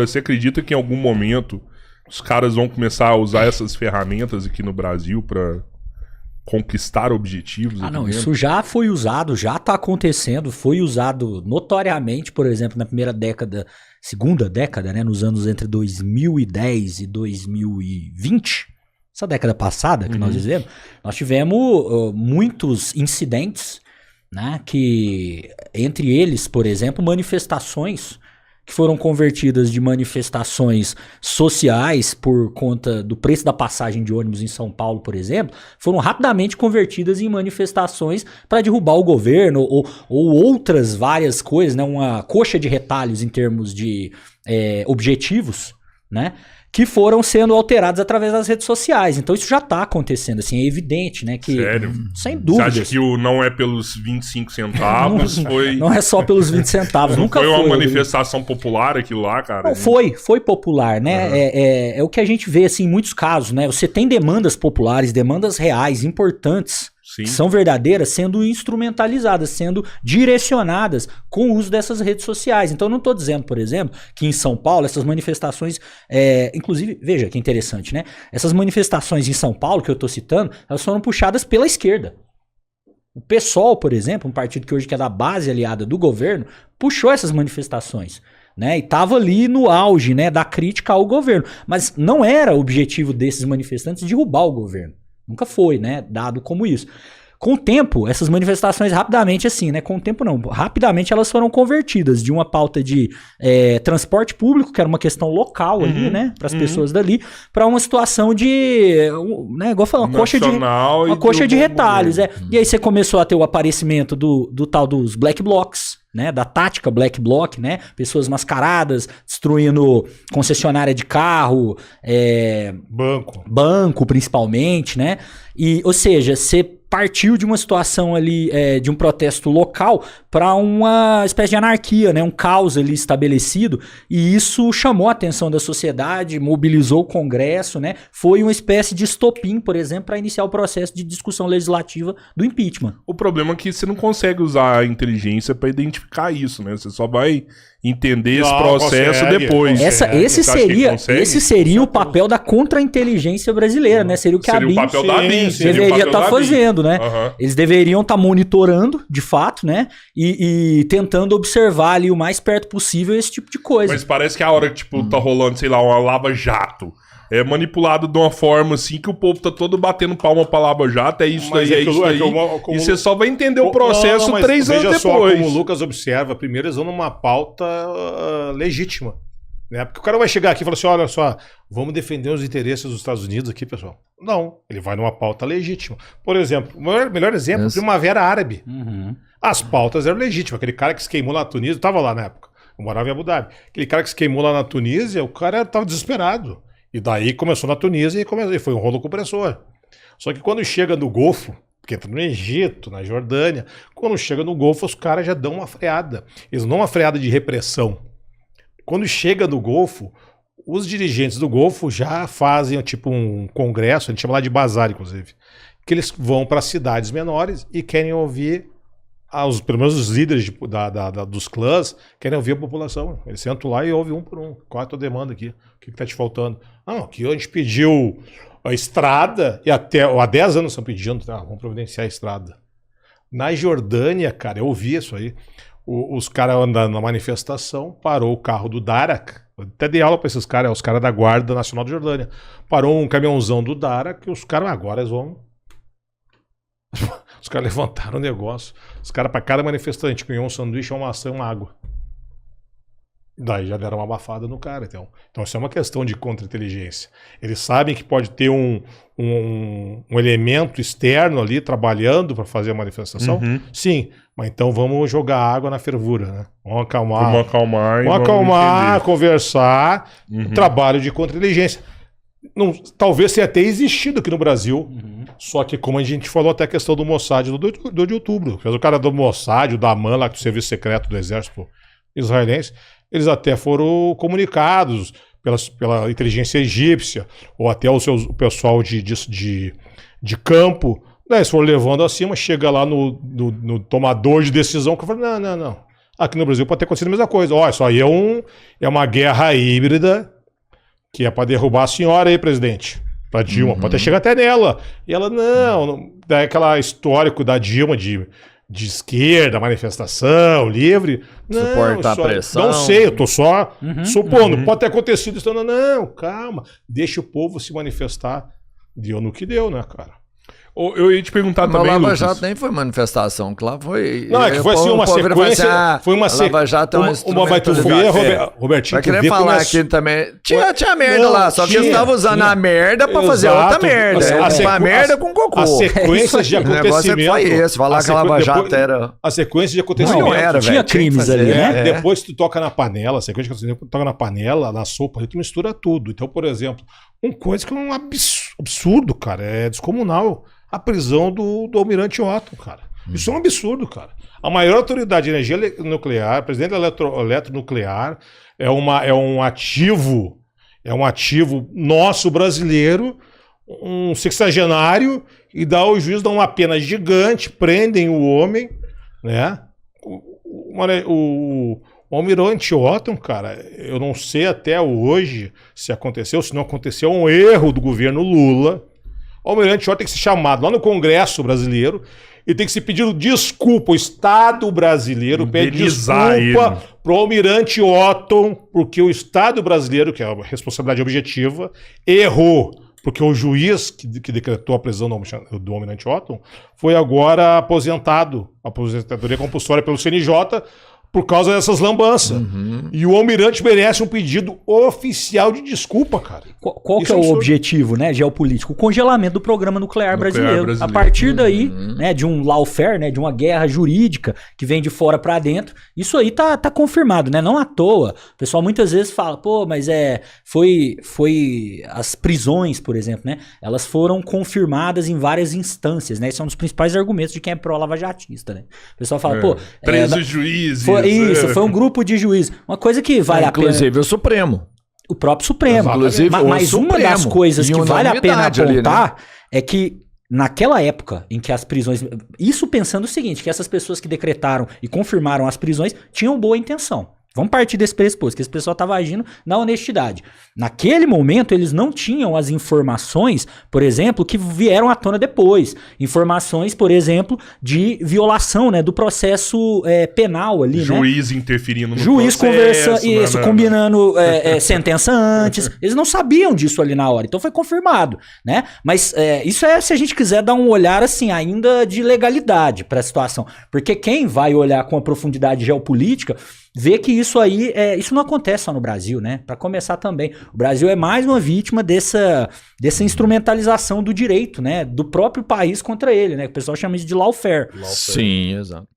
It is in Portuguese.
Você acredita que em algum momento os caras vão começar a usar essas ferramentas aqui no Brasil para conquistar objetivos? Ah, não, isso já foi usado, já está acontecendo, foi usado notoriamente, por exemplo, na segunda década, né, nos anos entre 2010 e 2020, essa década passada que nós dizemos, nós tivemos muitos incidentes, né, que entre eles, por exemplo, manifestações que foram convertidas de manifestações sociais por conta do preço da passagem de ônibus em São Paulo, por exemplo, foram rapidamente convertidas em manifestações para derrubar o governo ou outras várias coisas, né? Uma coxa de retalhos em termos de objetivos, né? Que foram sendo alterados através das redes sociais. Então isso já está acontecendo, assim, é evidente, né? Que, sério? Sem dúvida. Você acha que não é pelos 25 centavos? Não é só pelos 20 centavos, nunca foi. Foi uma manifestação popular aquilo lá, cara? Não, foi popular, né? É o que a gente vê, assim, em muitos casos, né? Você tem demandas populares, demandas reais, importantes, sim, que são verdadeiras, sendo instrumentalizadas, sendo direcionadas com o uso dessas redes sociais. Então, eu não estou dizendo, por exemplo, que em São Paulo essas manifestações, inclusive, veja que interessante, né? Essas manifestações em São Paulo, que eu estou citando, elas foram puxadas pela esquerda. O PSOL, por exemplo, um partido que hoje é da base aliada do governo, puxou essas manifestações, né? E estava ali no auge, né, da crítica ao governo. Mas não era o objetivo desses manifestantes derrubar o governo. Nunca foi, né, dado como isso. Com o tempo, essas manifestações rapidamente assim, né, com o tempo não, rapidamente elas foram convertidas de uma pauta de transporte público, que era uma questão local ali, né, para as pessoas dali, para uma situação de, né, igual falando, uma coxa de retalhos. E aí você começou a ter o aparecimento do tal dos black blocs, né, da tática black bloc, né, pessoas mascaradas, destruindo concessionária de carro, banco principalmente, né, e, ou seja, você partiu de uma situação ali, de um protesto local para uma espécie de anarquia, né, um caos ali estabelecido, e isso chamou a atenção da sociedade, mobilizou o Congresso, né, foi uma espécie de estopim, por exemplo, para iniciar o processo de discussão legislativa do impeachment. O problema é que você não consegue usar a inteligência para identificar isso, né, você só vai entender esse processo depois. Esse seria o papel da contra-inteligência brasileira, né? Seria o que a BIM deveria estar fazendo, né? Eles deveriam estar monitorando, de fato, né? E tentando observar ali o mais perto possível esse tipo de coisa. Mas parece que a hora que, tipo, tá rolando, sei lá, uma lava-jato, é manipulado de uma forma assim que o povo tá todo batendo palma pra lava-jato, é isso daí, e você só vai entender o processo 3 anos depois. Veja só como o Lucas observa, primeiro eles vão numa pauta legítima, né? Porque o cara vai chegar aqui e falar assim, olha só, vamos defender os interesses dos Estados Unidos aqui, pessoal. Não, ele vai numa pauta legítima. Por exemplo, o melhor exemplo, Primavera Árabe. As pautas eram legítimas, aquele cara que se queimou lá na Tunísia, eu tava lá na época, eu morava em Abu Dhabi, aquele cara que se queimou lá na Tunísia, o cara tava desesperado. E daí começou na Tunísia e foi um rolo compressor. Só que quando chega no Golfo, porque entra no Egito, na Jordânia, quando chega no Golfo, os caras já dão uma freada. Eles não uma freada de repressão. Quando chega no Golfo, os dirigentes do Golfo já fazem tipo um congresso, a gente chama lá de bazar, inclusive, que eles vão para cidades menores e querem ouvir, pelo menos os líderes dos clãs, querem ouvir a população. Eles sentam lá e ouvem um por um. Qual é a tua demanda aqui? O que está te faltando? Não, aqui a gente pediu a estrada e há 10 anos estão pedindo, tá? Vamos providenciar a estrada. Na Jordânia, cara, eu ouvi isso aí. Os caras andando na manifestação, parou o carro do Darak. Eu até dei aula para esses caras, os caras da Guarda Nacional da Jordânia. Parou um caminhãozão do Darak e os caras agora eles vão... Os caras levantaram o negócio. Os caras, para cada manifestante, ganhou um sanduíche, uma maçã e uma água. Daí já deram uma abafada no cara. Então isso é uma questão de contra-inteligência. Eles sabem que pode ter um elemento externo ali trabalhando para fazer a manifestação. Sim, mas então vamos jogar água na fervura, né? Vamos acalmar, conversar. Trabalho de contra-inteligência. Talvez tenha até existido aqui no Brasil, só que como a gente falou até a questão do Mossad do de outubro, o cara do Mossad, o Daman lá, do Serviço Secreto do Exército Israelense, eles até foram comunicados pela inteligência egípcia, ou até o pessoal de campo, né, eles foram levando acima, chega lá no tomador de decisão, que fala, não, Aqui no Brasil pode ter acontecido a mesma coisa. Olha, isso aí é uma guerra híbrida que é para derrubar a senhora aí, presidente. Pra Dilma. Pode até chegar até nela. E ela, não. Daí aquela histórico da Dilma de esquerda, manifestação, livre. Suportar a pressão. Não sei, eu tô só supondo. Pode ter acontecido isso. Não, calma. Deixa o povo se manifestar. Deu no que deu, né, cara? Eu ia te perguntar também, Lucas. Lucas. Lava Jato nem foi manifestação, que lá foi... Não, é que foi assim uma sequência... Foi uma sequência... Lava Jato é uma vai tu ver, Robertinho... Vai querer falar aqui também... Tinha merda lá, só que eles estavam usando a merda pra fazer outra merda. A merda com cocô. As sequências de acontecimento... O negócio foi esse, falar que a Lava Jato era... A sequência de acontecimento... Não era, velho. Tinha crimes ali, né? Depois tu toca na panela, a sequência de acontecimento, tu toca na panela, na sopa, tu mistura tudo. Então, por exemplo, uma coisa que é um absurdo, cara, é descomunal... A prisão do Almirante Otton, cara. Isso é um absurdo, cara. A maior autoridade de energia nuclear, presidente da eletronuclear, é um ativo nosso brasileiro, um sexagenário, e o juiz dá uma pena gigante, prendem o homem, né? O Almirante Otton, cara, eu não sei até hoje se aconteceu, se não aconteceu, é um erro do governo Lula. O Almirante Otton tem que ser chamado lá no Congresso brasileiro e tem que se pedir desculpa. O Estado brasileiro pede desculpa pro Almirante Otton, porque o Estado brasileiro, que é a responsabilidade objetiva, errou. Porque o juiz que decretou a prisão do Almirante Otton foi agora aposentado, aposentadoria compulsória pelo CNJ, por causa dessas lambanças. E o Almirante merece um pedido oficial de desculpa, cara. Qual que é o objetivo, né, geopolítico? O congelamento do programa nuclear brasileiro. A partir daí, né, de um lawfare, né, de uma guerra jurídica que vem de fora para dentro, isso aí tá confirmado, né? Não à toa. O pessoal muitas vezes fala, pô, mas foi as prisões, por exemplo, né? Elas foram confirmadas em várias instâncias, né? Esse é um dos principais argumentos de quem é pró-lavajatista, né? O pessoal fala, pô... 13 juízes... Foi um grupo de juízes. Uma coisa que vale a pena... Inclusive o Supremo. O próprio Supremo. Inclusive, mas uma das coisas que vale a pena apontar ali, né? É que naquela época em que as prisões... Isso pensando o seguinte, que essas pessoas que decretaram e confirmaram as prisões tinham boa intenção. Vamos partir desse pressuposto, que esse pessoal estava agindo na honestidade. Naquele momento, eles não tinham as informações, por exemplo, que vieram à tona depois. Informações, por exemplo, de violação, né, do processo penal ali, Juiz interferindo no Juiz processo. Conversa, combinando sentença antes. Eles não sabiam disso ali na hora, então foi confirmado, né? Mas isso é se a gente quiser dar um olhar, assim, ainda de legalidade para a situação. Porque quem vai olhar com a profundidade geopolítica vê que isso aí, isso não acontece só no Brasil, né? Para começar também, o Brasil é mais uma vítima dessa instrumentalização do direito, né? Do próprio país contra ele, né? O pessoal chama isso de lawfare. Sim, exato.